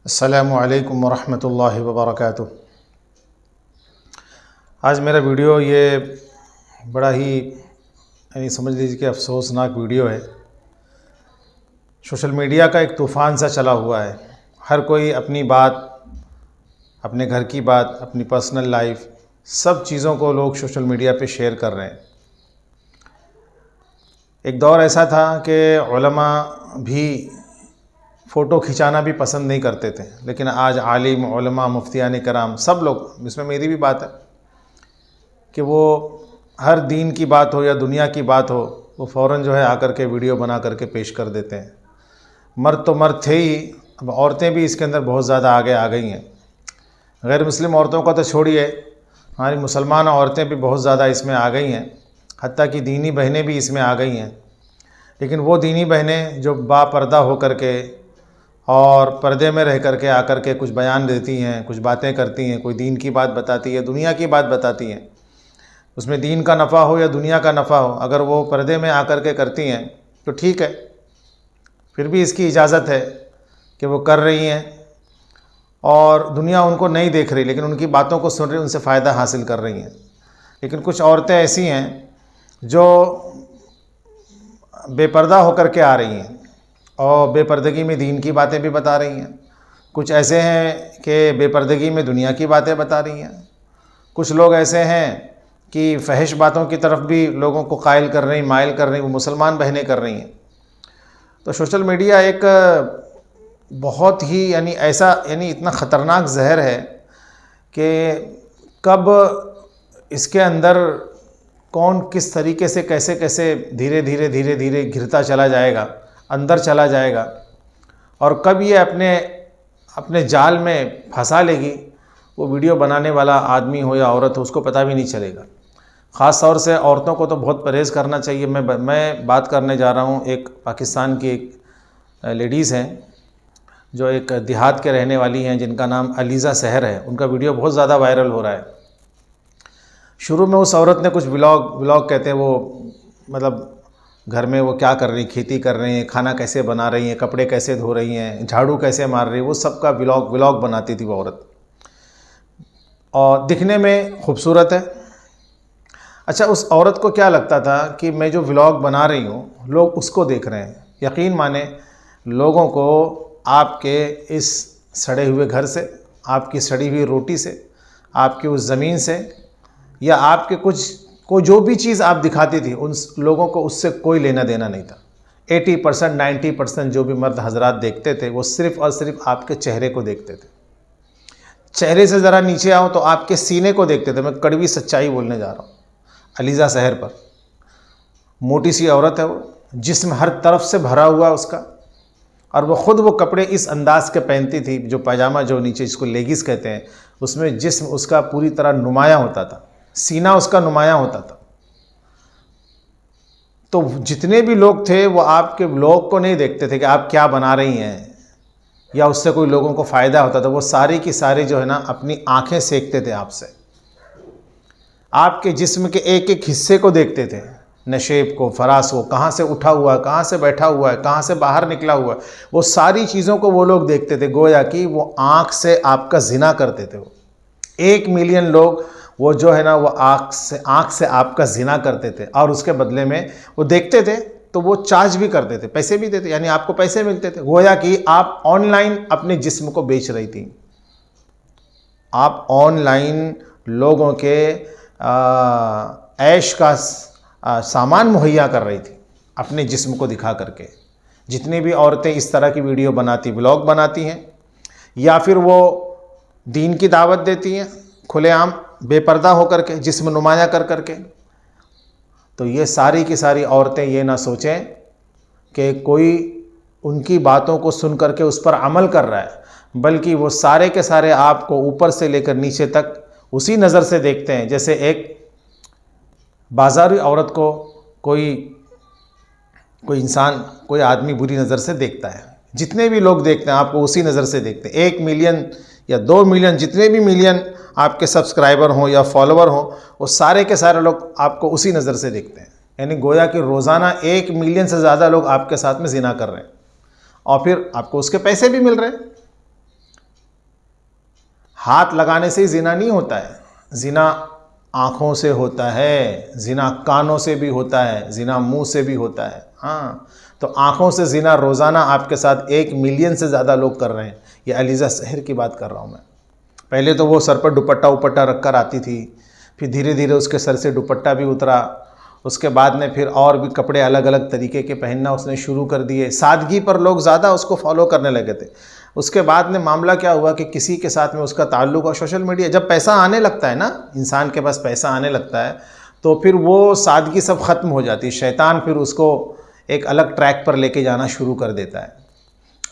अस्सलामु अलैकुम वरहमतुल्लाहि वबरकातुह। आज मेरा वीडियो ये बड़ा ही समझ लीजिए कि अफसोसनाक वीडियो है। सोशल मीडिया का एक तूफ़ान सा चला हुआ है। हर कोई अपनी बात, अपने घर की बात, अपनी पर्सनल लाइफ, सब चीज़ों को लोग सोशल मीडिया पे शेयर कर रहे हैं। एक दौर ऐसा था कि उलमा भी फ़ोटो खिंचाना भी पसंद नहीं करते थे, लेकिन आज आलिम, उलमा, मुफ्तियान कराम सब लोग, इसमें मेरी भी बात है कि वो हर दीन की बात हो या दुनिया की बात हो, वो फ़ौरन जो है आकर के वीडियो बना करके पेश कर देते हैं। मर्द तो मर्द थे ही, अब औरतें भी इसके अंदर बहुत ज़्यादा आगे आ गई हैं। गैर मुस्लिम औरतों का तो छोड़िए, हमारी मुसलमान औरतें भी बहुत ज़्यादा इसमें आ गई हैं, हत्ता कि दीनी बहनें भी इसमें आ गई हैं। लेकिन वो दीनी बहनें जो बापर्दा हो करके और पर्दे में रह करके आकर के कुछ बयान देती हैं, कुछ बातें करती हैं, कोई दीन की बात बताती है, दुनिया की बात बताती हैं, उसमें दीन का नफ़ा हो या दुनिया का नफ़ा हो, अगर वो पर्दे में आकर के करती हैं तो ठीक है, फिर भी इसकी इजाज़त है कि वो कर रही हैं और दुनिया उनको नहीं देख रही, लेकिन उनकी बातों को सुन रही, उनसे फ़ायदा हासिल कर रही हैं। लेकिन कुछ औरतें ऐसी हैं जो बेपर्दा होकर के आ रही हैं और बेपर्दगी में दीन की बातें भी बता रही हैं। कुछ ऐसे हैं कि बेपर्दगी में दुनिया की बातें बता रही हैं। कुछ लोग ऐसे हैं कि फहश बातों की तरफ भी लोगों को कायल कर रही, माइल कर रही, वो मुसलमान बहनें कर रही हैं। तो सोशल मीडिया एक बहुत ही इतना ख़तरनाक जहर है कि कब इसके अंदर कौन किस तरीके से कैसे कैसे धीरे धीरे घिरता चला जाएगा, अंदर चला जाएगा, और कब ये अपने जाल में फंसा लेगी, वो वीडियो बनाने वाला आदमी हो या औरत हो, उसको पता भी नहीं चलेगा। ख़ास तौर से औरतों को तो बहुत परहेज़ करना चाहिए। मैं बात करने जा रहा हूँ, एक पाकिस्तान की एक लेडीज़ हैं जो एक देहात के रहने वाली हैं, जिनका नाम अलीज़ा सहर है। उनका वीडियो बहुत ज़्यादा वायरल हो रहा है। शुरू में उस औरत ने कुछ व्लॉग कहते हैं, वो मतलब घर में वो क्या कर रही, खेती कर रही हैं, खाना कैसे बना रही हैं, कपड़े कैसे धो रही हैं, झाड़ू कैसे मार रही है, वो सब का व्लॉग बनाती थी वो औरत, और दिखने में खूबसूरत है। अच्छा, उस औरत को क्या लगता था कि मैं जो व्लॉग बना रही हूँ लोग उसको देख रहे हैं। यकीन माने, कोई आपके इस सड़े हुए घर से, आपकी सड़ी हुई रोटी से, आपकी उस ज़मीन से, या आपके कोई जो भी चीज़ आप दिखाती थी, उन लोगों को उससे कोई लेना देना नहीं था। 80% 90% जो भी मर्द हजरात देखते थे, वो सिर्फ़ और सिर्फ आपके चेहरे को देखते थे। चेहरे से ज़रा नीचे आओ तो आपके सीने को देखते थे। मैं कड़वी सच्चाई बोलने जा रहा हूँ। अलीज़ा सहर पर, मोटी सी औरत है वो, जिस्म हर तरफ से भरा हुआ उसका, और वो कपड़े इस अंदाज के पहनती थी, जो पैजामा जो नीचे इसको लेगिस कहते हैं, उसमें जिस्म उसका पूरी तरह नुमाया होता था, सीना उसका नुमाया होता था। तो जितने भी लोग थे वो आपके व्लॉग को नहीं देखते थे कि आप क्या बना रही हैं या उससे कोई लोगों को फ़ायदा होता था। वो सारी की सारी जो है ना, अपनी आंखें सेकते थे आपसे, आपके जिस्म के एक एक हिस्से को देखते थे, नशेब को, फरास को, कहाँ से उठा हुआ है, कहाँ से बैठा हुआ है, कहाँ से बाहर निकला हुआ है, वो सारी चीज़ों को वो लोग देखते थे। गोया कि वो आँख से आपका जिना करते थे। वो 1 मिलियन लोग वो जो है ना, वो आँख से आपका जिना करते थे, और उसके बदले में वो देखते थे तो वो चार्ज भी करते थे, पैसे भी देते, यानी आपको पैसे मिलते थे। गोया कि आप ऑनलाइन अपने जिस्म को बेच रही थी। आप ऑनलाइन लोगों के ऐश का सामान मुहैया कर रही थी अपने जिस्म को दिखा करके। जितनी भी औरतें इस तरह की वीडियो बनाती, व्लॉग बनाती हैं, या फिर वो दीन की दावत देती हैं खुलेआम बेपर्दा होकर के, जिस्म नुमाया कर करके, तो ये सारी की सारी औरतें ये ना सोचें कि कोई उनकी बातों को सुन करके उस पर अमल कर रहा है, बल्कि वो सारे के सारे आपको ऊपर से लेकर नीचे तक उसी नज़र से देखते हैं जैसे एक बाज़ारी औरत को कोई इंसान, कोई आदमी बुरी नज़र से देखता है। जितने भी लोग देखते हैं आपको उसी नज़र से देखते हैं। 1 मिलियन या 2 मिलियन, जितने भी मिलियन आपके सब्सक्राइबर हों या फॉलोवर हों, वो सारे के सारे लोग आपको उसी नज़र से देखते हैं। यानी गोया कि रोज़ाना 1 मिलियन से ज़्यादा लोग आपके साथ में ज़िना कर रहे हैं, और फिर आपको उसके पैसे भी मिल रहे हैं। हाथ लगाने से ही ज़िना नहीं होता है, ज़िना आँखों से होता है, ज़िना कानों से भी होता है, ज़िना मुंह से भी होता है। हाँ, तो आँखों से ज़िना रोज़ाना आपके साथ 1 मिलियन से ज़्यादा लोग कर रहे हैं। ये अलीज़ा शहर की बात कर रहा हूँ मैं। पहले तो वो सर पर दुपट्टा उपट्टा रख कर आती थी, फिर धीरे धीरे उसके सर से दुपट्टा भी उतरा, उसके बाद में फिर और भी कपड़े अलग अलग तरीके के पहनना उसने शुरू कर दिए। सादगी पर लोग ज़्यादा उसको फॉलो करने लगे थे। उसके बाद में मामला क्या हुआ कि किसी के साथ में उसका ताल्लुक़, और सोशल मीडिया जब पैसा आने लगता है ना, इंसान के पास पैसा आने लगता है, तो फिर वो सादगी सब ख़त्म हो जाती है। शैतान फिर उसको एक अलग ट्रैक पर लेके जाना शुरू कर देता है।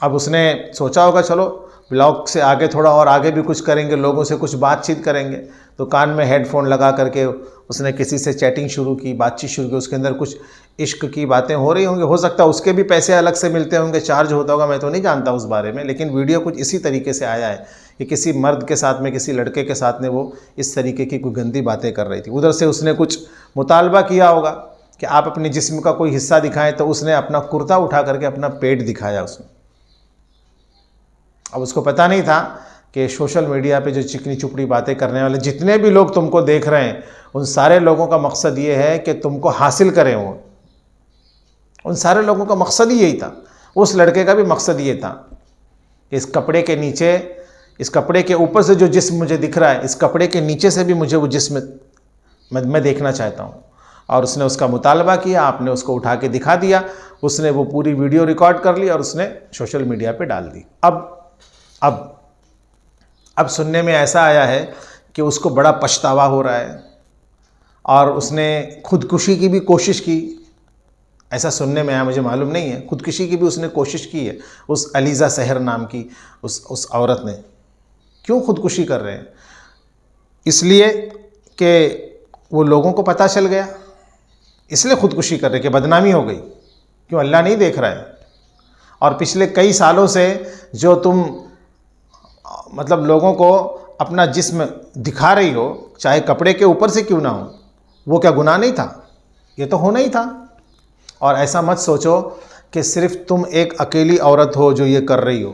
अब उसने सोचा होगा चलो ब्लॉग से आगे थोड़ा और आगे भी कुछ करेंगे, लोगों से कुछ बातचीत करेंगे, तो कान में हेडफोन लगा करके उसने किसी से चैटिंग शुरू की, बातचीत शुरू की। उसके अंदर कुछ इश्क की बातें हो रही होंगी, हो सकता है उसके भी पैसे अलग से मिलते होंगे, चार्ज होता होगा, मैं तो नहीं जानता उस बारे में, लेकिन वीडियो कुछ इसी तरीके से आया है कि किसी मर्द के साथ में, किसी लड़के के साथ में वो इस तरीके की कोई गंदी बातें कर रही थी। उधर से उसने कुछ मुतालबा किया होगा कि आप अपने जिस्म का कोई हिस्सा दिखाएं, तो उसने अपना कुर्ता उठा करके अपना पेट दिखाया उसने। अब उसको पता नहीं था कि सोशल मीडिया पे जो चिकनी चुपड़ी बातें करने वाले जितने भी लोग तुमको देख रहे हैं, उन सारे लोगों का मकसद ये है कि तुमको हासिल करें। वो उन सारे लोगों का मकसद ही यही था। उस लड़के का भी मकसद ये था कि इस कपड़े के नीचे, इस कपड़े के ऊपर से जो जिस्म मुझे दिख रहा है, इस कपड़े के नीचे से भी मुझे वो जिस्म मैं देखना चाहता हूँ। और उसने उसका मुतालबा किया, आपने उसको उठा के दिखा दिया, उसने वो पूरी वीडियो रिकॉर्ड कर ली और उसने सोशल मीडिया पे डाल दी। अब सुनने में ऐसा आया है कि उसको बड़ा पछतावा हो रहा है और उसने खुदकुशी की भी कोशिश की। ऐसा सुनने में आया, मुझे मालूम नहीं है, खुदकुशी की भी उसने कोशिश की है उस अलीज़ा शहर नाम की उस औरत ने। क्यों खुदकुशी कर रहे हैं? इसलिए कि वो लोगों को पता चल गया, इसलिए खुदकुशी कर रहे कि बदनामी हो गई। क्यों? अल्लाह नहीं देख रहा है। और पिछले कई सालों से जो तुम मतलब लोगों को अपना जिस्म दिखा रही हो, चाहे कपड़े के ऊपर से क्यों ना हो, वो क्या गुनाह नहीं था? ये तो होना ही था। और ऐसा मत सोचो कि सिर्फ तुम एक अकेली औरत हो जो ये कर रही हो।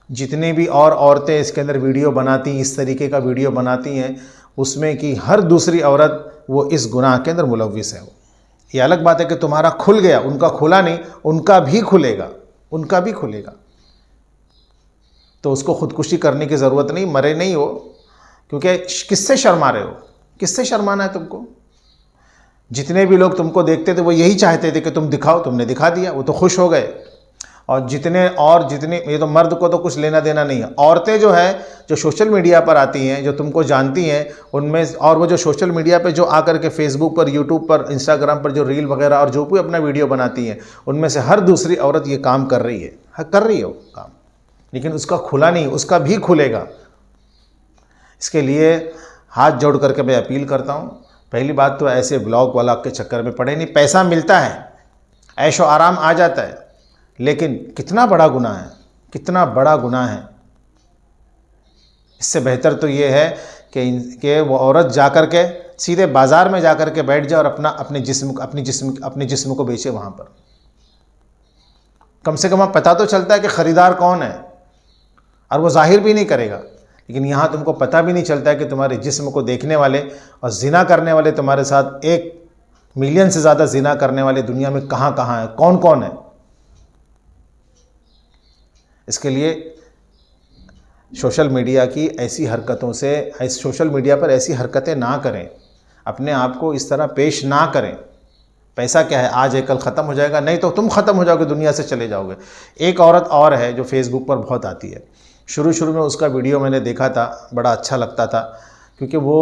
जितनी भी और औरतें इसके अंदर वीडियो बनाती, इस तरीके का वीडियो बनाती हैं, उसमें कि हर दूसरी औरत वो इस गुनाह के अंदर मुलव्विस है। ये अलग बात है कि तुम्हारा खुल गया, उनका खुला नहीं, उनका भी खुलेगा, उनका भी खुलेगा। तो उसको खुदकुशी करने की ज़रूरत नहीं, मरे नहीं हो, क्योंकि किससे शर्मा रहे हो? किससे शर्माना है तुमको? जितने भी लोग तुमको देखते थे वो यही चाहते थे कि तुम दिखाओ, तुमने दिखा दिया, वो तो खुश हो गए। और जितनी ये तो मर्द को तो कुछ लेना देना नहीं है। औरतें जो है, जो सोशल मीडिया पर आती हैं, जो तुमको जानती हैं, उनमें, और वो जो सोशल मीडिया पे जो आकर के फेसबुक पर, यूट्यूब पर, इंस्टाग्राम पर जो रील वगैरह और जो भी अपना वीडियो बनाती हैं, उनमें से हर दूसरी औरत ये काम कर रही है, कर रही है वो काम, लेकिन उसका खुला नहीं, उसका भी खुलेगा। इसके लिए हाथ जोड़ करके मैं अपील करता हूँ, पहली बात तो ऐसे ब्लॉग वाला के चक्कर में पड़े नहीं। पैसा मिलता है, ऐशो आराम आ जाता है, लेकिन कितना बड़ा गुनाह है, कितना बड़ा गुनाह है। इससे बेहतर तो ये है कि वो औरत जाकर के सीधे बाज़ार में जाकर के बैठ जाए और अपने जिस्म को बेचे वहाँ पर। कम से कम पता तो चलता है कि ख़रीदार कौन है, और वो जाहिर भी नहीं करेगा। लेकिन यहाँ तुमको पता भी नहीं चलता है कि तुम्हारे जिस्म को देखने वाले और जिना करने वाले तुम्हारे साथ 1 मिलियन से ज़्यादा जिना करने वाले दुनिया में कहाँ कहाँ हैं, कौन कौन है। इसके लिए सोशल मीडिया की ऐसी हरकतों से, सोशल मीडिया पर ऐसी हरकतें ना करें, अपने आप को इस तरह पेश ना करें। पैसा क्या है, आज है कल ख़त्म हो जाएगा, नहीं तो तुम ख़त्म हो जाओगे, दुनिया से चले जाओगे। एक औरत और है जो फेसबुक पर बहुत आती है, शुरू में उसका वीडियो मैंने देखा था, बड़ा अच्छा लगता था, क्योंकि वो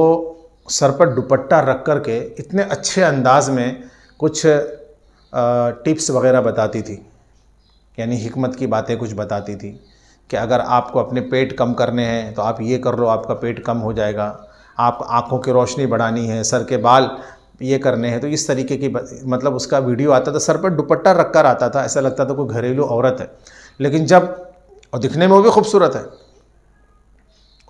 सर पर दुपट्टा रख कर के इतने अच्छे अंदाज में कुछ टिप्स वगैरह बताती थी, यानी हिकमत की बातें कुछ बताती थी कि अगर आपको अपने पेट कम करने हैं तो आप ये कर लो, आपका पेट कम हो जाएगा। आप आँखों की रोशनी बढ़ानी है, सर के बाल ये करने हैं, तो इस तरीके की मतलब उसका वीडियो आता था, सर पर दुपट्टा रख कर आता था, ऐसा लगता था कोई घरेलू औरत है। लेकिन और दिखने में वो भी खूबसूरत है,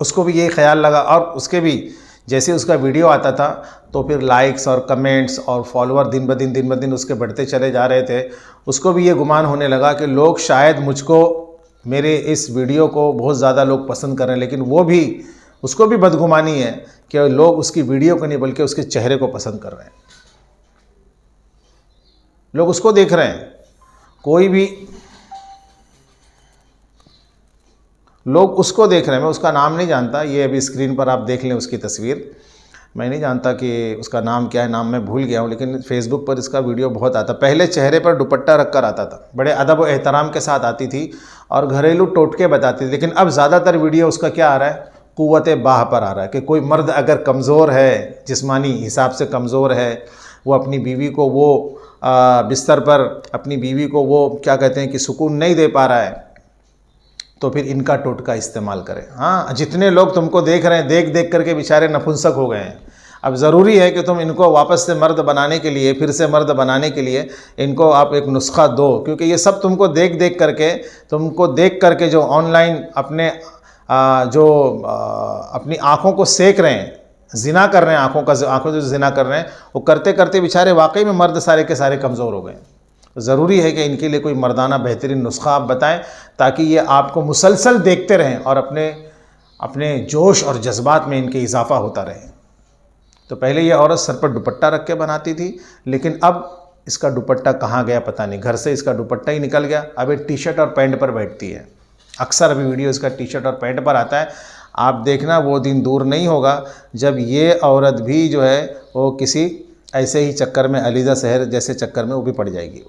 उसको भी यही ख्याल लगा, और उसके भी जैसे उसका वीडियो आता था तो फिर लाइक्स और कमेंट्स और फॉलोअर दिन ब दिन उसके बढ़ते चले जा रहे थे। उसको भी ये गुमान होने लगा कि लोग शायद मुझको मेरे इस वीडियो को बहुत ज़्यादा लोग पसंद कर रहे हैं, लेकिन वो भी, उसको भी बदगुमानी है कि लोग उसकी वीडियो को नहीं बल्कि उसके चेहरे को पसंद कर रहे हैं। लोग उसको देख रहे हैं, कोई भी लोग उसको देख रहे हैं। मैं उसका नाम नहीं जानता, ये अभी स्क्रीन पर आप देख लें उसकी तस्वीर। मैं नहीं जानता कि उसका नाम क्या है, नाम मैं भूल गया हूँ, लेकिन फेसबुक पर इसका वीडियो बहुत आता। पहले चेहरे पर दुपट्टा रख कर आता था, बड़े अदब और एहतराम के साथ आती थी और घरेलू टोटके बताती थी। लेकिन अब ज़्यादातर वीडियो उसका क्या आ रहा है, क़ुव्वत बाह पर आ रहा है कि कोई मर्द अगर कमज़ोर है, जिस्मानी हिसाब से कमज़ोर है, वो अपनी बीवी को वो बिस्तर पर अपनी बीवी को वो क्या कहते हैं कि सुकून नहीं दे पा रहा है, तो फिर इनका टोटका इस्तेमाल करें। हाँ, जितने लोग तुमको देख रहे हैं, देख देख करके बेचारे नपुंसक हो गए हैं। अब ज़रूरी है कि तुम इनको वापस से मर्द बनाने के लिए, फिर से मर्द बनाने के लिए इनको आप एक नुस्खा दो, क्योंकि ये सब तुमको देख देख करके जो ऑनलाइन अपने अपनी आँखों को सेक रहे हैं, जिना कर रहे हैं, आँखों से जिना कर रहे हैं, वो करते करते बेचारे वाकई में मर्द सारे के सारे कमज़ोर हो गए। ज़रूरी है कि इनके लिए कोई मर्दाना बेहतरीन नुस्खा आप बताएं, ताकि ये आपको मुसलसल देखते रहें और अपने जोश और जज्बात में इनके इजाफा होता रहे। तो पहले ये औरत सर पर दुपट्टा रख के बनाती थी, लेकिन अब इसका दुपट्टा कहाँ गया पता नहीं, घर से इसका दुपट्टा ही निकल गया। अब ये टी शर्ट और पैंट पर बैठती है। अक्सर अभी वीडियो इसका टी शर्ट और पैंट पर आता है। आप देखना वो दिन दूर नहीं होगा जब ये औरत भी जो है वो किसी ऐसे ही चक्कर में, अलीजा शहर जैसे चक्कर में वो भी पड़ जाएगी।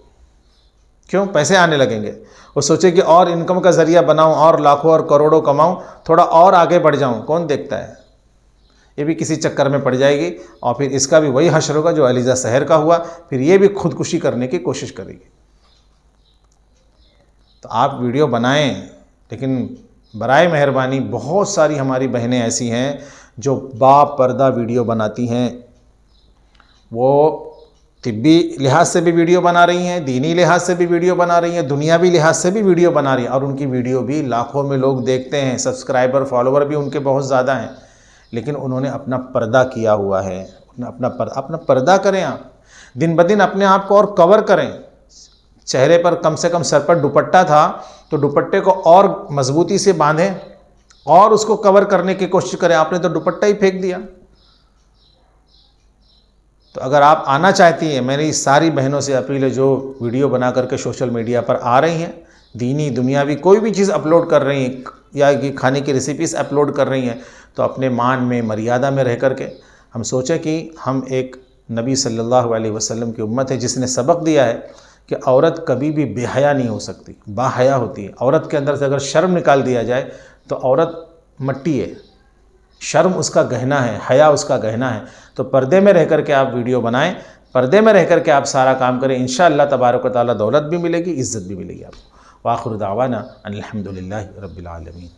क्यों? पैसे आने लगेंगे। वो सोचे कि और इनकम का ज़रिया बनाऊं और लाखों और करोड़ों कमाऊं, थोड़ा और आगे बढ़ जाऊं। कौन देखता है? ये भी किसी चक्कर में पड़ जाएगी और फिर इसका भी वही हश्र होगा जो अलीजा शहर का हुआ। फिर ये भी खुदकुशी करने की कोशिश करेगी। तो आप वीडियो बनाएं, लेकिन बराए मेहरबानी बहुत सारी हमारी बहनें ऐसी हैं जो बापर्दा वीडियो बनाती हैं। वो तिब्बी लिहाज से भी वीडियो बना रही हैं, दीनी लिहाज से भी वीडियो बना रही हैं, दुनियावी लिहाज से भी वीडियो बना रही हैं, और उनकी वीडियो भी लाखों में लोग देखते हैं, सब्सक्राइबर फॉलोवर भी उनके बहुत ज़्यादा हैं। लेकिन उन्होंने अपना पर्दा किया हुआ है। अपना पर्दा करें। आप दिन ब दिन अपने आप को और कवर करें। चेहरे पर कम से कम सर पर दुपट्टा था तो दुपट्टे को और मजबूती से बांधें और उसको कवर करने की कोशिश करें। आपने तो दुपट्टा ही फेंक दिया। तो अगर आप आना चाहती हैं, मेरी सारी बहनों से अपील है जो वीडियो बना करके सोशल मीडिया पर आ रही हैं, दीनी दुनियावी कोई भी चीज़ अपलोड कर रही हैं या कि खाने की रेसिपीज़ अपलोड कर रही हैं, तो अपने मान में, मर्यादा में रह करके हम सोचें कि हम एक नबी सल्लल्लाहु अलैहि वसल्लम की उम्मत है जिसने सबक दिया है कि औरत कभी भी बेहया नहीं हो सकती, बाहया होती है। औरत के अंदर से अगर शर्म निकाल दिया जाए तो औरत मट्टी है। शर्म उसका गहना है, हया उसका गहना है। तो पर्दे में रह करके आप वीडियो बनाएं, पर्दे में रह करके आप सारा काम करें। इंशाअल्लाह तबारक व तआला दौलत भी मिलेगी, इज़्ज़त भी मिलेगी आपको। वाखिर दावाना अनिल हम्दुलिल्लाहि रब्बिल आलमीन।